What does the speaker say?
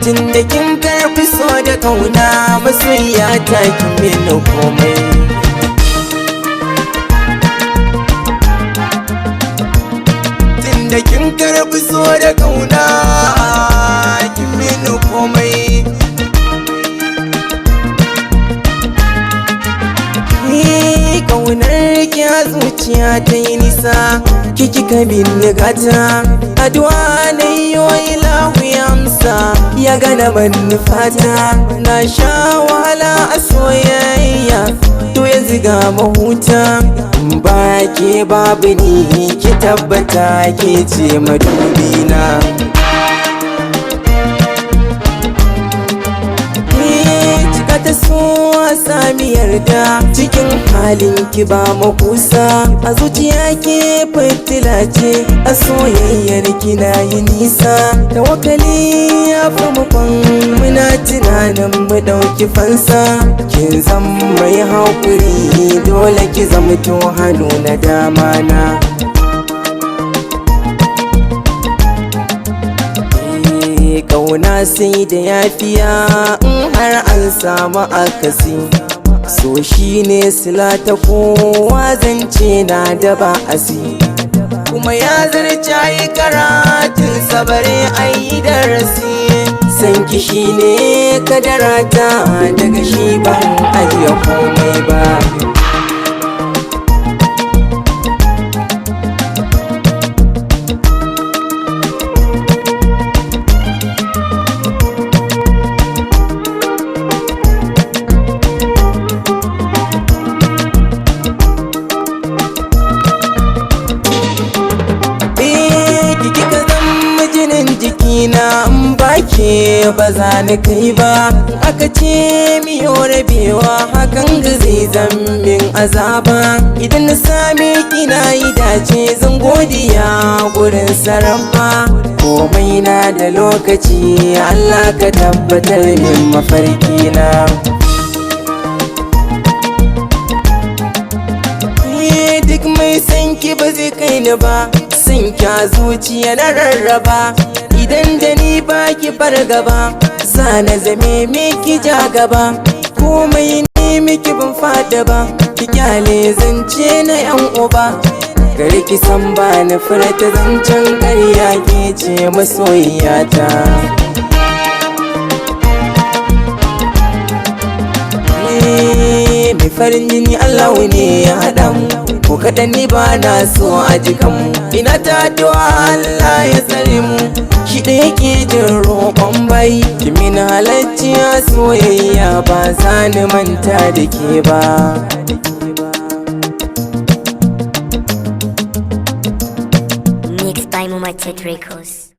tunda kin karfi so da kauna masoyiya ta kin mini komai. Tunda kin karfi so da kauna kin mini komai. Kaunar ki a zuciya ta yi nisa, kika bin gata, addu'a na yi wa ilahu ya amsa, ya gana manufata. Na sha wahala a soyayya, to ya ziga mahuta, ba ke babu ni ki tabbata ke ce madubina. Cika ta so a sami yarda, cikin halin ki ba makusa, a zuciya ke fitila ce, a soyayyar ki na yi nisa. Tawakkali ya fi makon muna tunanin mu ɗauki fansa, kin zan mai haƙuri dole ki zamto hannu na dama na. Kauna sai da yafiya in har an samu akasi, so shine sila ta kowa zance na da ba'asi, kuma ya zarce yi karatun sabare ayi darasi. Sanki shine kadarata, daga shi ban ajiye komai ba. Jikina in bake ba za ni kai ba, aka ce miyo rabewa hakan ga zai zammin azaba. Idan na same kina yi dace zan godiya gurin sarrafa, komai na da lokaci Allah ka tabbatar min mafarkina. Duk mai san ki ba zai kai ni ba, sun kya zuciya na rarraba. Idan da ni ba ki fargaba, za na zame miki ja gaba, komai ni miki ban fada ba, ki kyale zance na yan uba. Gari ki san ba ni furta zancen ƙarya, ke ce masoyiyata. Mai farin jini Allah ne ya haɗa mu, ko kaɗan ni ba na so a jikanmu. Ina ta addu'a Allah ya tsare mu, shi ɗaya ke jin roƙon bai. Kimin halarci a soyayya ba za ni manta da ke ba. Mixed by Mumatet Records.